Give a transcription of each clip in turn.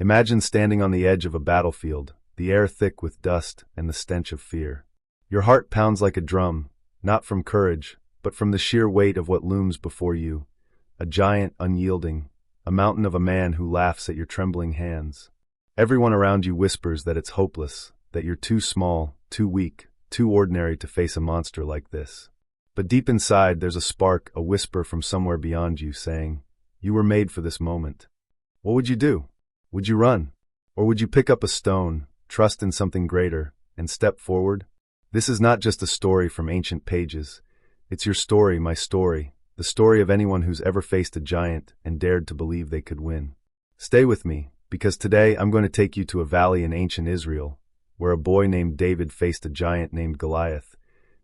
Imagine standing on the edge of a battlefield, the air thick with dust and the stench of fear. Your heart pounds like a drum, not from courage, but from the sheer weight of what looms before you, a giant, unyielding, a mountain of a man who laughs at your trembling hands. Everyone around you whispers that it's hopeless, that you're too small, too weak, too ordinary to face a monster like this. But deep inside there's a spark, a whisper from somewhere beyond you saying, you were made for this moment. What would you do? Would you run? Or would you pick up a stone, trust in something greater, and step forward? This is not just a story from ancient pages. It's your story, my story, the story of anyone who's ever faced a giant and dared to believe they could win. Stay with me, because today I'm going to take you to a valley in ancient Israel, where a boy named David faced a giant named Goliath,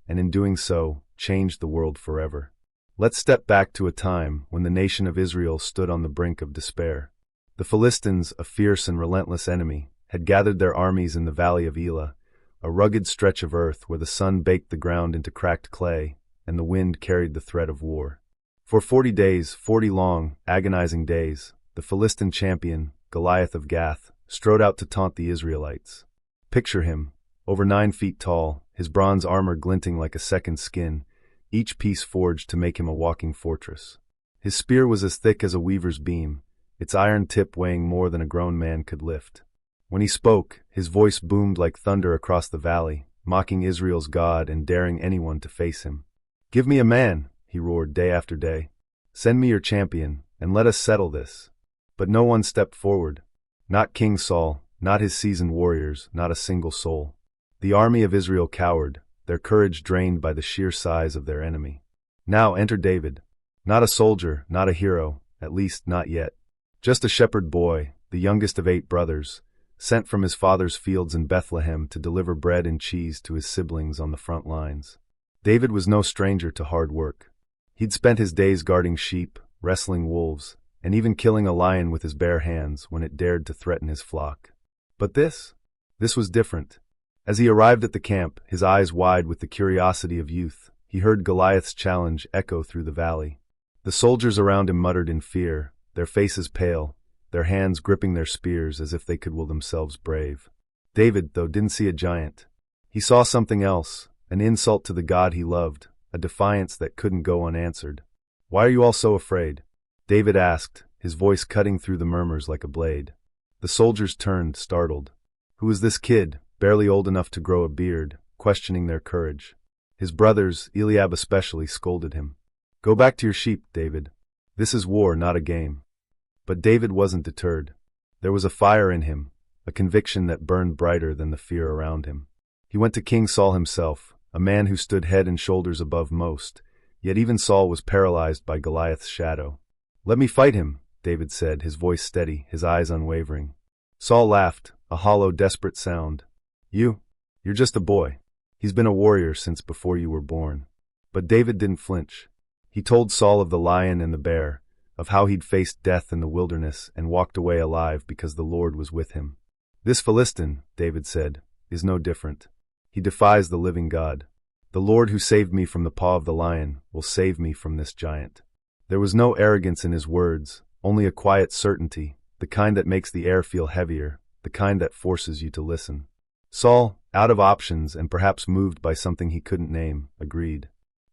and in doing so, changed the world forever. Let's step back to a time when the nation of Israel stood on the brink of despair. The Philistines, a fierce and relentless enemy, had gathered their armies in the valley of Elah, a rugged stretch of earth where the sun baked the ground into cracked clay, and the wind carried the threat of war. For 40 days, 40 long, agonizing days, the Philistine champion, Goliath of Gath, strode out to taunt the Israelites. Picture him, over 9 feet tall, his bronze armor glinting like a second skin, each piece forged to make him a walking fortress. His spear was as thick as a weaver's beam, its iron tip weighing more than a grown man could lift. When he spoke, his voice boomed like thunder across the valley, mocking Israel's God and daring anyone to face him. "Give me a man," he roared day after day. "Send me your champion, and let us settle this." But no one stepped forward. Not King Saul, not his seasoned warriors, not a single soul. The army of Israel cowered, their courage drained by the sheer size of their enemy. Now enter David. Not a soldier, not a hero, at least not yet. Just a shepherd boy, the youngest of 8 brothers, sent from his father's fields in Bethlehem to deliver bread and cheese to his siblings on the front lines. David was no stranger to hard work. He'd spent his days guarding sheep, wrestling wolves, and even killing a lion with his bare hands when it dared to threaten his flock. But this was different. As he arrived at the camp, his eyes wide with the curiosity of youth, he heard Goliath's challenge echo through the valley. The soldiers around him muttered in fear, their faces pale, their hands gripping their spears as if they could will themselves brave. David, though, didn't see a giant. He saw something else, an insult to the God he loved, a defiance that couldn't go unanswered. "Why are you all so afraid?" David asked, his voice cutting through the murmurs like a blade. The soldiers turned, startled. Who is this kid, barely old enough to grow a beard, questioning their courage? His brothers, Eliab especially, scolded him. "Go back to your sheep, David. This is war, not a game." But David wasn't deterred. There was a fire in him, a conviction that burned brighter than the fear around him. He went to King Saul himself, a man who stood head and shoulders above most, yet even Saul was paralyzed by Goliath's shadow. "Let me fight him," David said, his voice steady, his eyes unwavering. Saul laughed, a hollow, desperate sound. You're just a boy. He's been a warrior since before you were born." But David didn't flinch. He told Saul of the lion and the bear, of how he'd faced death in the wilderness and walked away alive because the Lord was with him. "This Philistine," David said, "is no different. He defies the living God. The Lord who saved me from the paw of the lion will save me from this giant." There was no arrogance in his words, only a quiet certainty, the kind that makes the air feel heavier, the kind that forces you to listen. Saul, out of options and perhaps moved by something he couldn't name, agreed.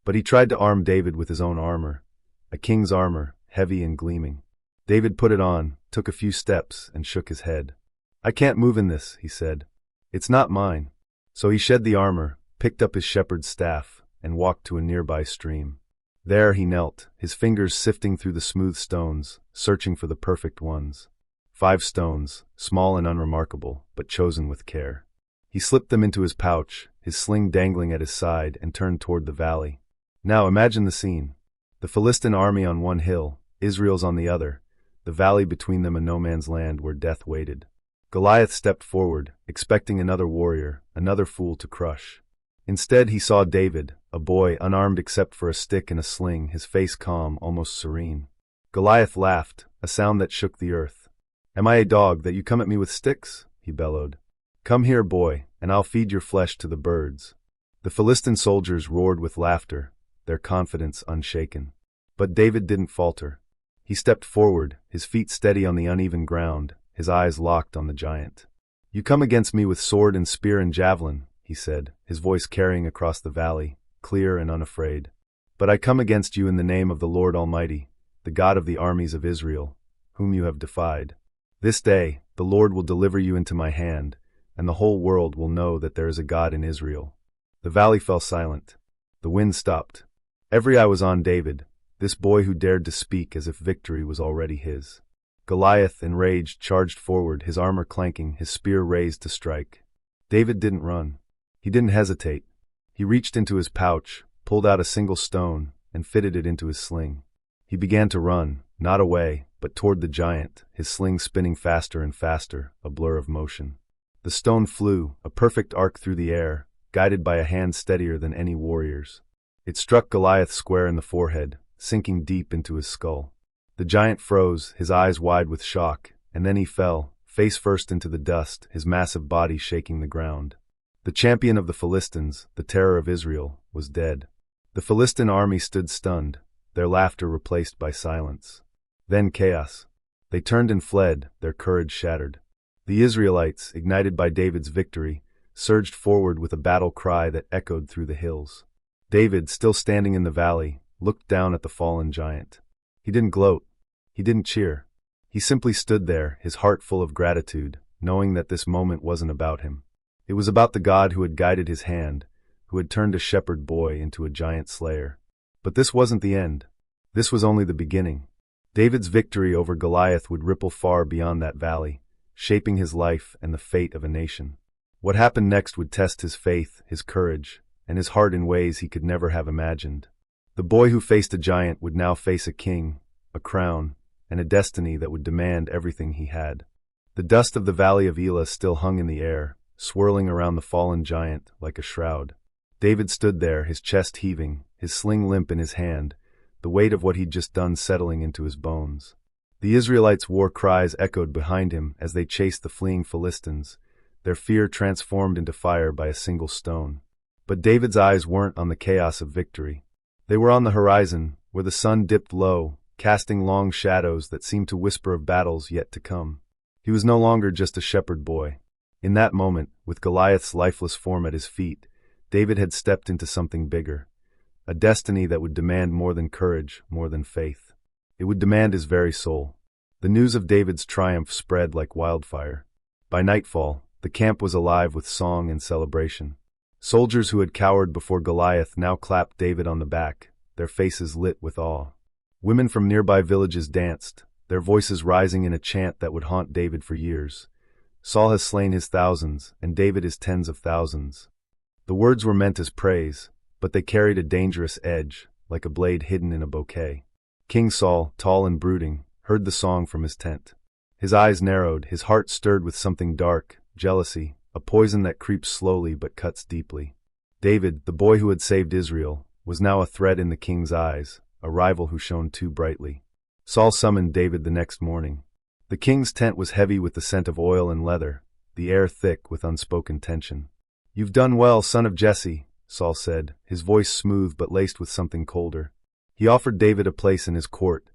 But he tried to arm David with his own armor, a king's armor, heavy and gleaming. David put it on, took a few steps, and shook his head. "I can't move in this," he said. "It's not mine." So he shed the armor, picked up his shepherd's staff, and walked to a nearby stream. There he knelt, his fingers sifting through the smooth stones, searching for the perfect ones. 5 stones, small and unremarkable, but chosen with care. He slipped them into his pouch, his sling dangling at his side, and turned toward the valley. Now imagine the scene. The Philistine army on one hill, Israel's on the other, the valley between them a no-man's land where death waited. Goliath stepped forward, expecting another warrior, another fool to crush. Instead he saw David, a boy unarmed except for a stick and a sling, his face calm, almost serene. Goliath laughed, a sound that shook the earth. "Am I a dog that you come at me with sticks?" he bellowed. "Come here, boy, and I'll feed your flesh to the birds." The Philistine soldiers roared with laughter, their confidence unshaken. But David didn't falter. He stepped forward, his feet steady on the uneven ground, his eyes locked on the giant. "You come against me with sword and spear and javelin," he said, his voice carrying across the valley, clear and unafraid. "But I come against you in the name of the Lord Almighty, the God of the armies of Israel, whom you have defied. This day the Lord will deliver you into my hand, and the whole world will know that there is a God in Israel." The valley fell silent. The wind stopped. Every eye was on David, this boy who dared to speak as if victory was already his. Goliath, enraged, charged forward, his armor clanking, his spear raised to strike. David didn't run. He didn't hesitate. He reached into his pouch, pulled out a single stone, and fitted it into his sling. He began to run, not away, but toward the giant, his sling spinning faster and faster, a blur of motion. The stone flew, a perfect arc through the air, guided by a hand steadier than any warrior's. It struck Goliath square in the forehead, sinking deep into his skull. The giant froze, his eyes wide with shock, and then he fell, face first into the dust, his massive body shaking the ground. The champion of the Philistines, the terror of Israel, was dead. The Philistine army stood stunned, their laughter replaced by silence. Then chaos. They turned and fled, their courage shattered. The Israelites, ignited by David's victory, surged forward with a battle cry that echoed through the hills. David, still standing in the valley, looked down at the fallen giant. He didn't gloat. He didn't cheer. He simply stood there, his heart full of gratitude, knowing that this moment wasn't about him. It was about the God who had guided his hand, who had turned a shepherd boy into a giant slayer. But this wasn't the end. This was only the beginning. David's victory over Goliath would ripple far beyond that valley, shaping his life and the fate of a nation. What happened next would test his faith, his courage, and his heart in ways he could never have imagined. The boy who faced a giant would now face a king, a crown, and a destiny that would demand everything he had. The dust of the valley of Elah still hung in the air, swirling around the fallen giant like a shroud. David stood there, his chest heaving, his sling limp in his hand, the weight of what he'd just done settling into his bones. The Israelites' war cries echoed behind him as they chased the fleeing Philistines, their fear transformed into fire by a single stone. But David's eyes weren't on the chaos of victory. They were on the horizon, where the sun dipped low, casting long shadows that seemed to whisper of battles yet to come. He was no longer just a shepherd boy. In that moment, with Goliath's lifeless form at his feet, David had stepped into something bigger, a destiny that would demand more than courage, more than faith. It would demand his very soul. The news of David's triumph spread like wildfire. By nightfall, the camp was alive with song and celebration. Soldiers who had cowered before Goliath now clapped David on the back, their faces lit with awe. Women from nearby villages danced, their voices rising in a chant that would haunt David for years. Saul has slain his thousands, and David his tens of thousands. The words were meant as praise, but they carried a dangerous edge, like a blade hidden in a bouquet. King Saul, tall and brooding, heard the song from his tent. His eyes narrowed, his heart stirred with something dark, jealousy, a poison that creeps slowly but cuts deeply. David, the boy who had saved Israel, was now a threat in the king's eyes, a rival who shone too brightly. Saul summoned David the next morning. The king's tent was heavy with the scent of oil and leather, the air thick with unspoken tension. "You've done well, son of Jesse," Saul said, his voice smooth but laced with something colder. He offered David a place in his court,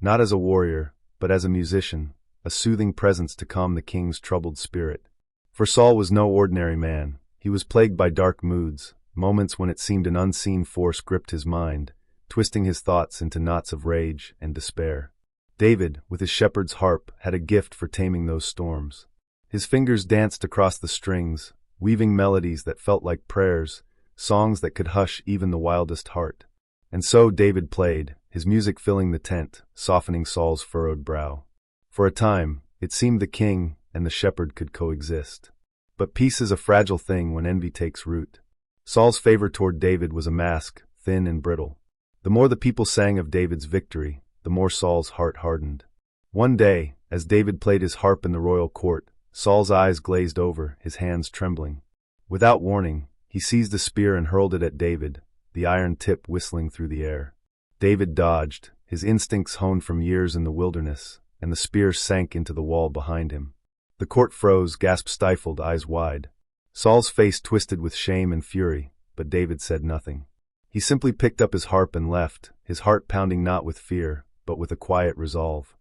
not as a warrior, but as a musician, a soothing presence to calm the king's troubled spirit. For Saul was no ordinary man. He was plagued by dark moods, moments when it seemed an unseen force gripped his mind, twisting his thoughts into knots of rage and despair. David, with his shepherd's harp, had a gift for taming those storms. His fingers danced across the strings, weaving melodies that felt like prayers, songs that could hush even the wildest heart. And so David played, his music filling the tent, softening Saul's furrowed brow. For a time, it seemed the king and the shepherd could coexist. But peace is a fragile thing when envy takes root. Saul's favor toward David was a mask, thin and brittle. The more the people sang of David's victory, the more Saul's heart hardened. One day, as David played his harp in the royal court, Saul's eyes glazed over, his hands trembling. Without warning, he seized a spear and hurled it at David, the iron tip whistling through the air. David dodged, his instincts honed from years in the wilderness, and the spear sank into the wall behind him. The court froze, gasped stifled, eyes wide. Saul's face twisted with shame and fury, but David said nothing. He simply picked up his harp and left, his heart pounding not with fear, but with a quiet resolve.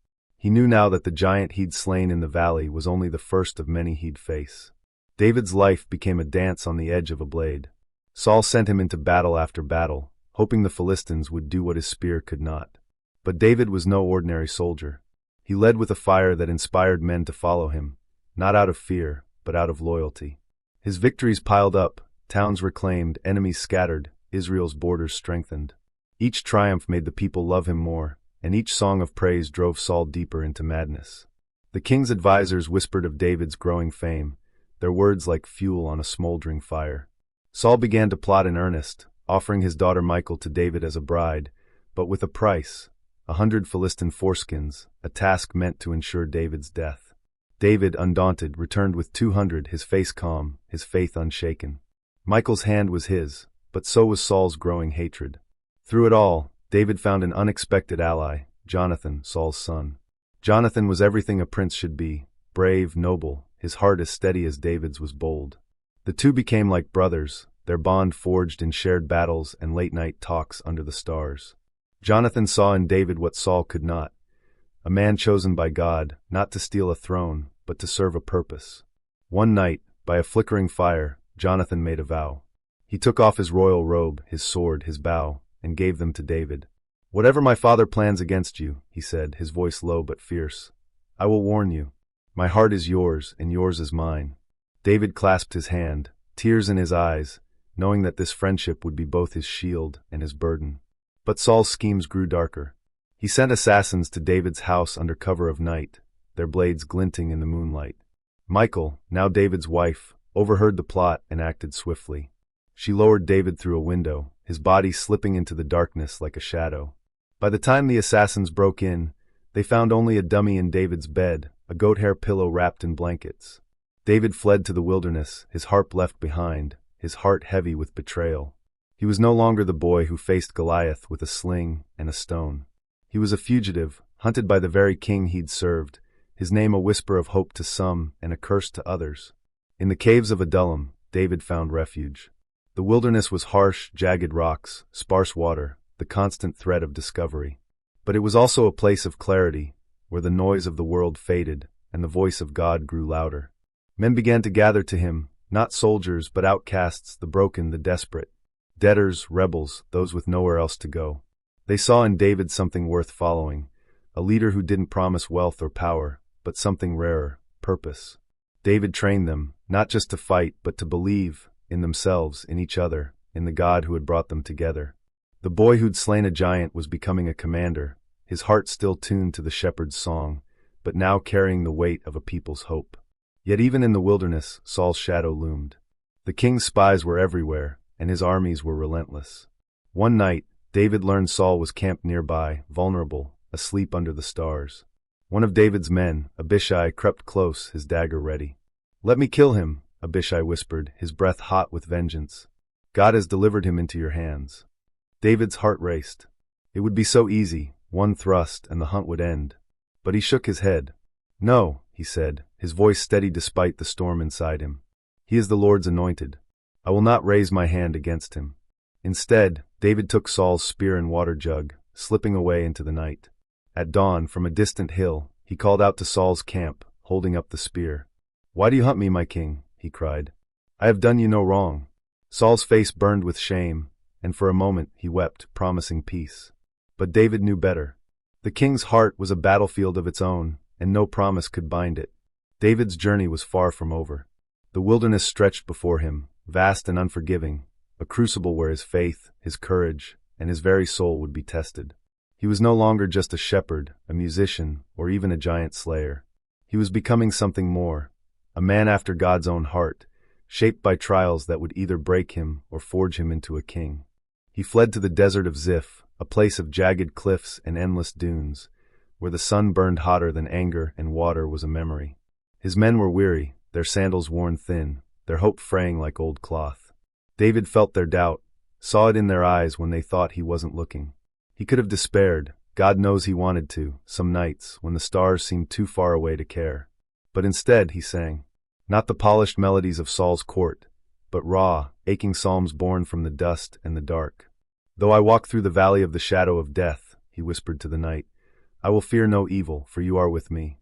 He knew now that the giant he'd slain in the valley was only the first of many he'd face. David's life became a dance on the edge of a blade. Saul sent him into battle after battle, hoping the Philistines would do what his spear could not. But David was no ordinary soldier. He led with a fire that inspired men to follow him, not out of fear, but out of loyalty. His victories piled up, towns reclaimed, enemies scattered, Israel's borders strengthened. Each triumph made the people love him more, and each song of praise drove Saul deeper into madness. The king's advisors whispered of David's growing fame, their words like fuel on a smoldering fire. Saul began to plot in earnest, offering his daughter Michal to David as a bride, but with a price: 100 Philistine foreskins, a task meant to ensure David's death. David, undaunted, returned with 200, his face calm, his faith unshaken. Michal's hand was his, but so was Saul's growing hatred. Through it all, David found an unexpected ally, Jonathan, Saul's son. Jonathan was everything a prince should be: brave, noble, his heart as steady as David's was bold. The two became like brothers, their bond forged in shared battles and late-night talks under the stars. Jonathan saw in David what Saul could not: a man chosen by God, not to steal a throne, but to serve a purpose. One night, by a flickering fire, Jonathan made a vow. He took off his royal robe, his sword, his bow, and gave them to David. "Whatever my father plans against you," he said, his voice low but fierce, "I will warn you. My heart is yours, and yours is mine." David clasped his hand, tears in his eyes, knowing that this friendship would be both his shield and his burden. But Saul's schemes grew darker. He sent assassins to David's house under cover of night, their blades glinting in the moonlight. Michal, now David's wife, overheard the plot and acted swiftly. She lowered David through a window, his body slipping into the darkness like a shadow. By the time the assassins broke in, they found only a dummy in David's bed, a goat-hair pillow wrapped in blankets. David fled to the wilderness, his harp left behind, his heart heavy with betrayal. He was no longer the boy who faced Goliath with a sling and a stone. He was a fugitive, hunted by the very king he'd served, his name a whisper of hope to some and a curse to others. In the caves of Adullam, David found refuge. The wilderness was harsh, jagged rocks, sparse water, the constant threat of discovery. But it was also a place of clarity, where the noise of the world faded and the voice of God grew louder. Men began to gather to him, not soldiers but outcasts, the broken, the desperate. Debtors, rebels, those with nowhere else to go. They saw in David something worth following, a leader who didn't promise wealth or power, but something rarer: purpose. David trained them, not just to fight, but to believe, in themselves, in each other, in the God who had brought them together. The boy who'd slain a giant was becoming a commander, his heart still tuned to the shepherd's song, but now carrying the weight of a people's hope. Yet even in the wilderness, Saul's shadow loomed. The king's spies were everywhere, and his armies were relentless. One night, David learned Saul was camped nearby, vulnerable, asleep under the stars. One of David's men, Abishai, crept close, his dagger ready. "Let me kill him," Abishai whispered, his breath hot with vengeance. "God has delivered him into your hands." David's heart raced. It would be so easy, one thrust and the hunt would end. But he shook his head. "No," he said, his voice steady despite the storm inside him. "He is the Lord's anointed. I will not raise my hand against him." Instead, David took Saul's spear and water jug, slipping away into the night. At dawn, from a distant hill, he called out to Saul's camp, holding up the spear. "Why do you hunt me, my king?" he cried. "I have done you no wrong." Saul's face burned with shame, and for a moment he wept, promising peace. But David knew better. The king's heart was a battlefield of its own, and no promise could bind it. David's journey was far from over. The wilderness stretched before him, vast and unforgiving, a crucible where his faith, his courage, and his very soul would be tested. He was no longer just a shepherd, a musician, or even a giant slayer. He was becoming something more, a man after God's own heart, shaped by trials that would either break him or forge him into a king. He fled to the desert of Ziph, a place of jagged cliffs and endless dunes, where the sun burned hotter than anger and water was a memory. His men were weary, their sandals worn thin, their hope fraying like old cloth. David felt their doubt, saw it in their eyes when they thought he wasn't looking. He could have despaired, God knows he wanted to, some nights when the stars seemed too far away to care. But instead he sang, not the polished melodies of Saul's court, but raw, aching psalms born from the dust and the dark. "Though I walk through the valley of the shadow of death," he whispered to the night, I will fear no evil, for you are with me."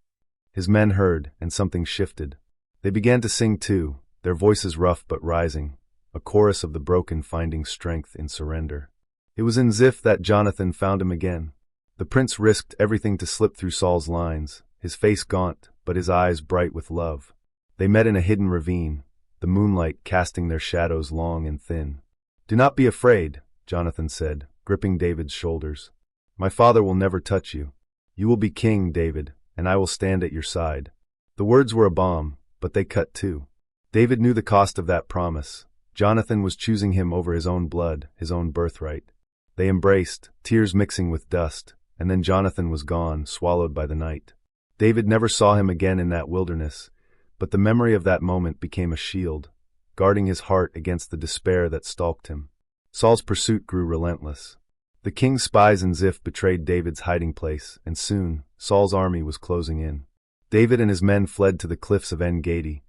His men heard, and something shifted. They began to sing too, their voices rough but rising, a chorus of the broken finding strength in surrender. It was in Ziph that Jonathan found him again. The prince risked everything to slip through Saul's lines, his face gaunt, but his eyes bright with love. They met in a hidden ravine, the moonlight casting their shadows long and thin. "Do not be afraid," Jonathan said, gripping David's shoulders. "My father will never touch you. You will be king, David, and I will stand at your side." The words were a balm, but they cut too. David knew the cost of that promise. Jonathan was choosing him over his own blood, his own birthright. They embraced, tears mixing with dust, and then Jonathan was gone, swallowed by the night. David never saw him again in that wilderness, but the memory of that moment became a shield, guarding his heart against the despair that stalked him. Saul's pursuit grew relentless. The king's spies in Ziph betrayed David's hiding place, and soon, Saul's army was closing in. David and his men fled to the cliffs of En-Gedi,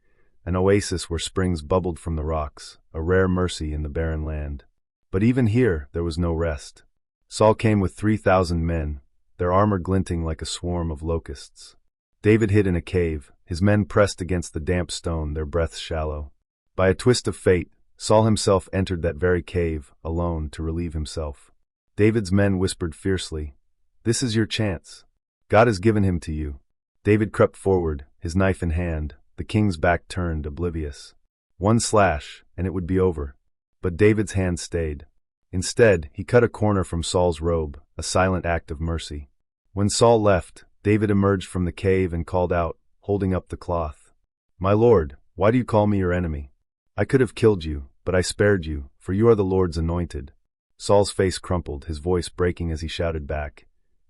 an oasis where springs bubbled from the rocks, a rare mercy in the barren land. But even here, there was no rest. Saul came with 3,000 men, their armor glinting like a swarm of locusts. David hid in a cave, his men pressed against the damp stone, their breaths shallow. By a twist of fate, Saul himself entered that very cave, alone, to relieve himself. David's men whispered fiercely, "This is your chance. God has given him to you." David crept forward, his knife in hand, the king's back turned, oblivious. One slash, and it would be over. But David's hand stayed. Instead, he cut a corner from Saul's robe, a silent act of mercy. When Saul left, David emerged from the cave and called out, holding up the cloth. "My lord, why do you call me your enemy? I could have killed you, but I spared you, for you are the Lord's anointed." Saul's face crumpled, his voice breaking as he shouted back,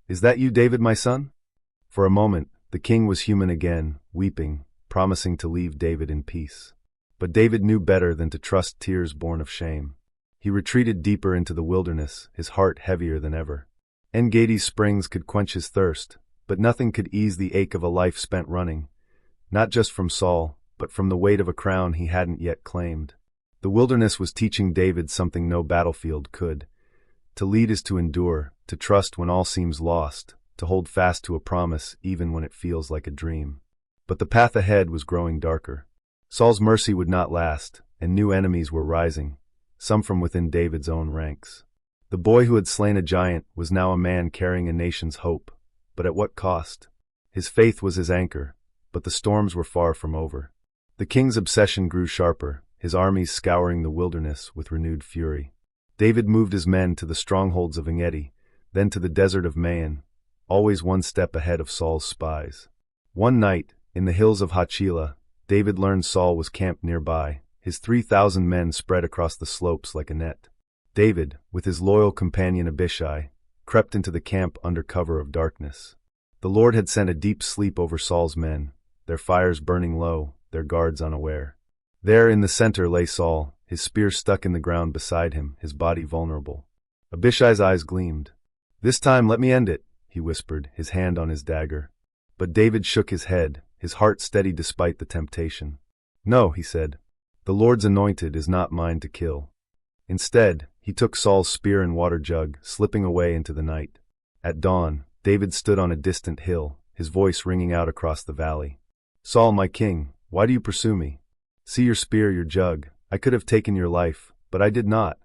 "Is that you, David, my son?" For a moment, the king was human again, weeping, promising to leave David in peace. But David knew better than to trust tears born of shame. He retreated deeper into the wilderness, his heart heavier than ever. En-Gedi's springs could quench his thirst, but nothing could ease the ache of a life spent running, not just from Saul, but from the weight of a crown he hadn't yet claimed. The wilderness was teaching David something no battlefield could. To lead is to endure, to trust when all seems lost, to hold fast to a promise even when it feels like a dream. But the path ahead was growing darker. Saul's mercy would not last, and new enemies were rising, some from within David's own ranks. The boy who had slain a giant was now a man carrying a nation's hope, but at what cost? His faith was his anchor, but the storms were far from over. The king's obsession grew sharper, his armies scouring the wilderness with renewed fury. David moved his men to the strongholds of En-Gedi, then to the desert of Maon, always one step ahead of Saul's spies. One night, in the hills of Hachilah, David learned Saul was camped nearby, his 3,000 men spread across the slopes like a net. David, with his loyal companion Abishai, crept into the camp under cover of darkness. The Lord had sent a deep sleep over Saul's men, their fires burning low, their guards unaware. There in the center lay Saul, his spear stuck in the ground beside him, his body vulnerable. Abishai's eyes gleamed. "This time let me end it," he whispered, his hand on his dagger. But David shook his head, his heart steady despite the temptation. "No," he said, "the Lord's anointed is not mine to kill." Instead, he took Saul's spear and water jug, slipping away into the night. At dawn, David stood on a distant hill, his voice ringing out across the valley. "Saul, my king, why do you pursue me? See your spear, your jug. I could have taken your life, but I did not."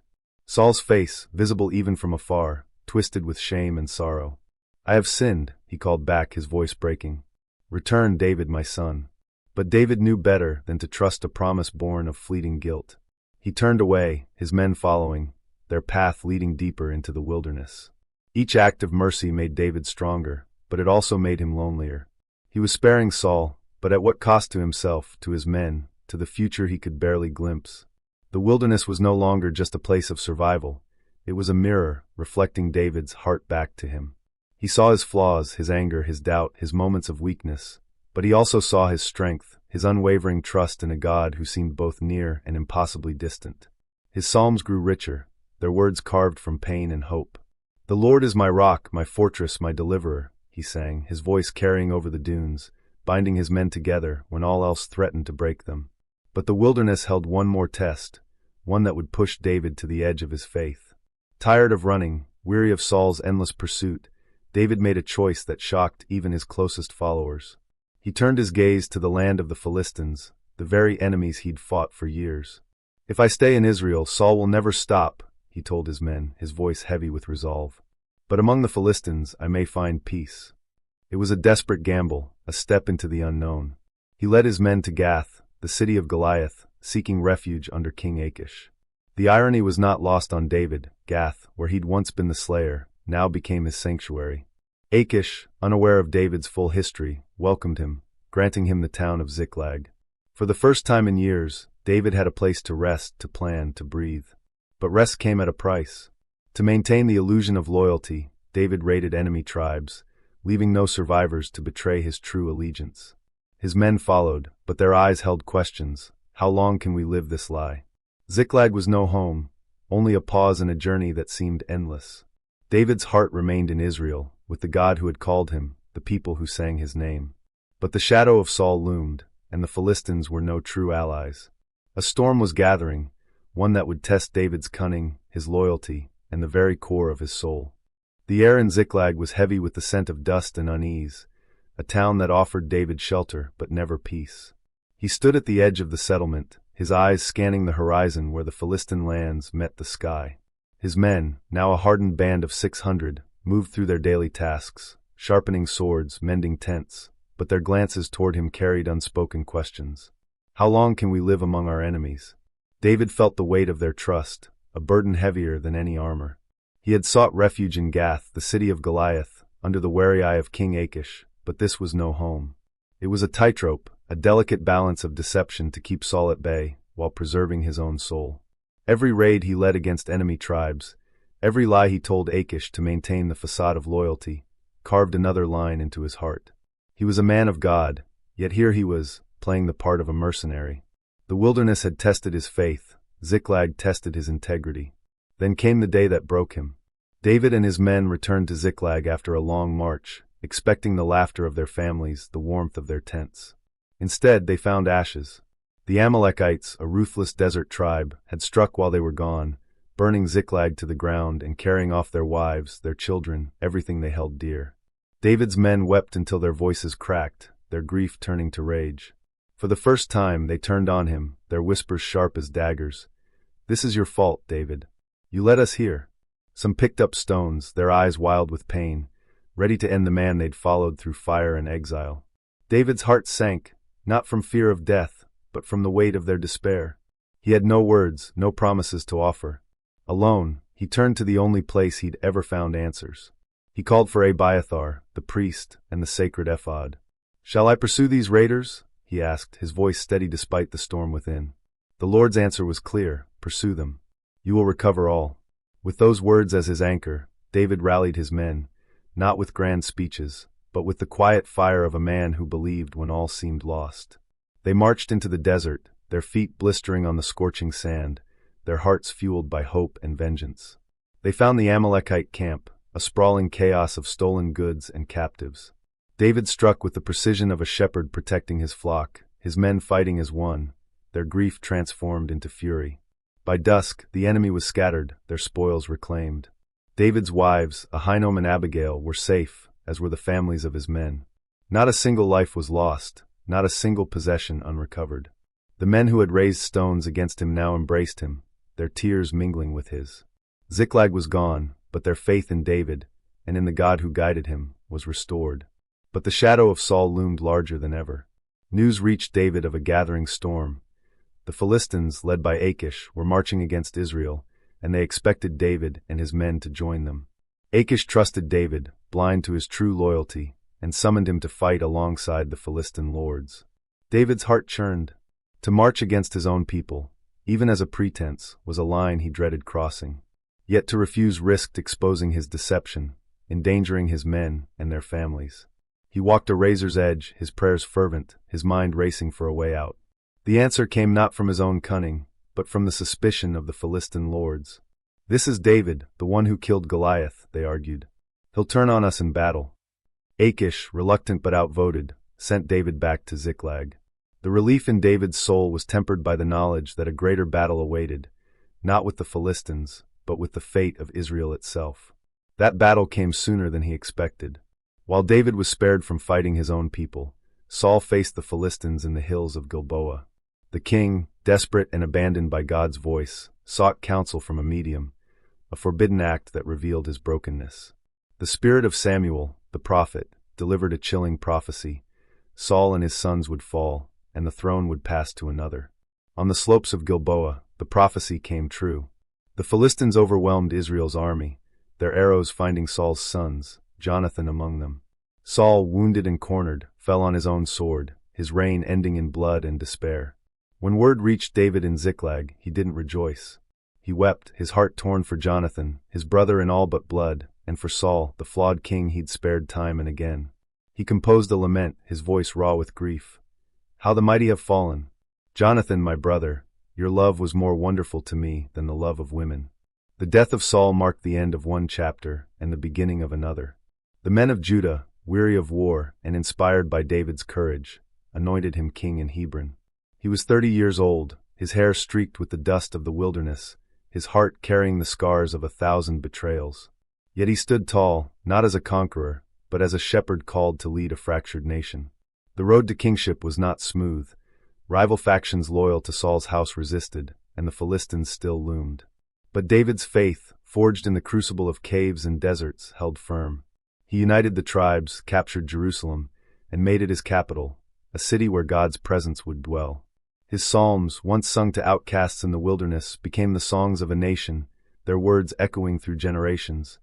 Saul's face, visible even from afar, twisted with shame and sorrow. "I have sinned," he called back, his voice breaking. "Return, David, my son." But David knew better than to trust a promise born of fleeting guilt. He turned away, his men following, their path leading deeper into the wilderness. Each act of mercy made David stronger, but it also made him lonelier. He was sparing Saul, but at what cost to himself, to his men, to the future he could barely glimpse. The wilderness was no longer just a place of survival. It was a mirror, reflecting David's heart back to him. He saw his flaws, his anger, his doubt, his moments of weakness, but he also saw his strength, his unwavering trust in a God who seemed both near and impossibly distant. His psalms grew richer, their words carved from pain and hope. "The Lord is my rock, my fortress, my deliverer," he sang, his voice carrying over the dunes, binding his men together when all else threatened to break them. But the wilderness held one more test, one that would push David to the edge of his faith. Tired of running, weary of Saul's endless pursuit, David made a choice that shocked even his closest followers. He turned his gaze to the land of the Philistines, the very enemies he'd fought for years. "If I stay in Israel, Saul will never stop," he told his men, his voice heavy with resolve. "But among the Philistines I may find peace." It was a desperate gamble, a step into the unknown. He led his men to Gath, the city of Goliath, seeking refuge under King Achish. The irony was not lost on David. Gath, where he'd once been the slayer, now became his sanctuary. Achish, unaware of David's full history, welcomed him, granting him the town of Ziklag. For the first time in years, David had a place to rest, to plan, to breathe. But rest came at a price. To maintain the illusion of loyalty, David raided enemy tribes, leaving no survivors to betray his true allegiance. His men followed, but their eyes held questions. How long can we live this lie? Ziklag was no home, only a pause in a journey that seemed endless. David's heart remained in Israel, with the God who had called him, the people who sang his name. But the shadow of Saul loomed, and the Philistines were no true allies. A storm was gathering, one that would test David's cunning, his loyalty, and the very core of his soul. The air in Ziklag was heavy with the scent of dust and unease, a town that offered David shelter but never peace. He stood at the edge of the settlement, his eyes scanning the horizon where the Philistine lands met the sky. His men, now a hardened band of 600, moved through their daily tasks, sharpening swords, mending tents, but their glances toward him carried unspoken questions. How long can we live among our enemies? David felt the weight of their trust, a burden heavier than any armor. He had sought refuge in Gath, the city of Goliath, under the wary eye of King Achish, but this was no home. It was a tightrope, a delicate balance of deception to keep Saul at bay, while preserving his own soul. Every raid he led against enemy tribes, every lie he told Achish to maintain the facade of loyalty, carved another line into his heart. He was a man of God, yet here he was, playing the part of a mercenary. The wilderness had tested his faith, Ziklag tested his integrity. Then came the day that broke him. David and his men returned to Ziklag after a long march, expecting the laughter of their families, the warmth of their tents. Instead, they found ashes. The Amalekites, a ruthless desert tribe, had struck while they were gone, burning Ziklag to the ground and carrying off their wives, their children, everything they held dear. David's men wept until their voices cracked, their grief turning to rage. For the first time, they turned on him, their whispers sharp as daggers. "This is your fault, David. You led us here." Some picked up stones, their eyes wild with pain, ready to end the man they'd followed through fire and exile. David's heart sank, not from fear of death, but from the weight of their despair. He had no words, no promises to offer. Alone, he turned to the only place he'd ever found answers. He called for Abiathar, the priest, and the sacred ephod. "Shall I pursue these raiders?" he asked, his voice steady despite the storm within. The Lord's answer was clear: pursue them. You will recover all. With those words as his anchor, David rallied his men, not with grand speeches, but with the quiet fire of a man who believed when all seemed lost. They marched into the desert, their feet blistering on the scorching sand, their hearts fueled by hope and vengeance. They found the Amalekite camp, a sprawling chaos of stolen goods and captives. David struck with the precision of a shepherd protecting his flock, his men fighting as one, their grief transformed into fury. By dusk, the enemy was scattered, their spoils reclaimed. David's wives, Ahinoam and Abigail, were safe, as were the families of his men. Not a single life was lost, not a single possession unrecovered. The men who had raised stones against him now embraced him, their tears mingling with his. Ziklag was gone, but their faith in David, and in the God who guided him, was restored. But the shadow of Saul loomed larger than ever. News reached David of a gathering storm. The Philistines, led by Achish, were marching against Israel, and they expected David and his men to join them. Achish trusted David, blind to his true loyalty, and summoned him to fight alongside the Philistine lords. David's heart churned. To march against his own people, even as a pretense, was a line he dreaded crossing. Yet to refuse risked exposing his deception, endangering his men and their families. He walked a razor's edge, his prayers fervent, his mind racing for a way out. The answer came not from his own cunning, but from the suspicion of the Philistine lords. "This is David, the one who killed Goliath," they argued. "He'll turn on us in battle." Achish, reluctant but outvoted, sent David back to Ziklag. The relief in David's soul was tempered by the knowledge that a greater battle awaited, not with the Philistines, but with the fate of Israel itself. That battle came sooner than he expected. While David was spared from fighting his own people, Saul faced the Philistines in the hills of Gilboa. The king, desperate and abandoned by God's voice, sought counsel from a medium, a forbidden act that revealed his brokenness. The spirit of Samuel, the prophet, delivered a chilling prophecy. Saul and his sons would fall, and the throne would pass to another. On the slopes of Gilboa, the prophecy came true. The Philistines overwhelmed Israel's army, their arrows finding Saul's sons, Jonathan among them. Saul, wounded and cornered, fell on his own sword, his reign ending in blood and despair. When word reached David in Ziklag, he didn't rejoice. He wept, his heart torn for Jonathan, his brother in all but blood, and for Saul, the flawed king he'd spared time and again. He composed a lament, his voice raw with grief. How the mighty have fallen! Jonathan, my brother, your love was more wonderful to me than the love of women. The death of Saul marked the end of one chapter and the beginning of another. The men of Judah, weary of war and inspired by David's courage, anointed him king in Hebron. He was 30 years old, his hair streaked with the dust of the wilderness, his heart carrying the scars of 1,000 betrayals. Yet he stood tall, not as a conqueror, but as a shepherd called to lead a fractured nation. The road to kingship was not smooth. Rival factions loyal to Saul's house resisted, and the Philistines still loomed. But David's faith, forged in the crucible of caves and deserts, held firm. He united the tribes, captured Jerusalem, and made it his capital, a city where God's presence would dwell. His psalms, once sung to outcasts in the wilderness, became the songs of a nation, their words echoing through generations.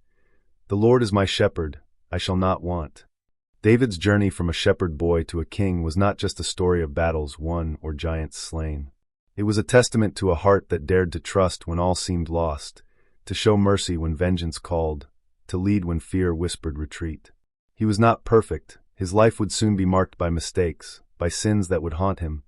The Lord is my shepherd, I shall not want. David's journey from a shepherd boy to a king was not just a story of battles won or giants slain. It was a testament to a heart that dared to trust when all seemed lost, to show mercy when vengeance called, to lead when fear whispered retreat. He was not perfect, his life would soon be marked by mistakes, by sins that would haunt him,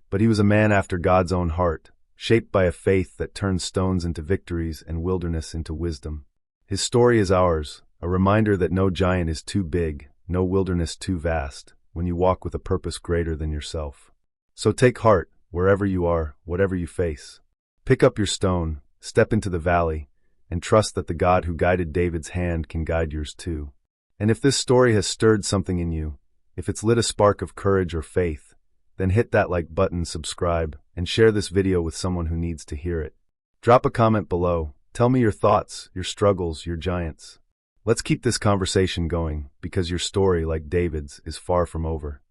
but he was a man after God's own heart, shaped by a faith that turned stones into victories and wilderness into wisdom. His story is ours, a reminder that no giant is too big, no wilderness too vast, when you walk with a purpose greater than yourself. So take heart, wherever you are, whatever you face. Pick up your stone, step into the valley, and trust that the God who guided David's hand can guide yours too. And if this story has stirred something in you, if it's lit a spark of courage or faith, then hit that like button, subscribe, and share this video with someone who needs to hear it. Drop a comment below, tell me your thoughts, your struggles, your giants. Let's keep this conversation going, because your story, like David's, is far from over.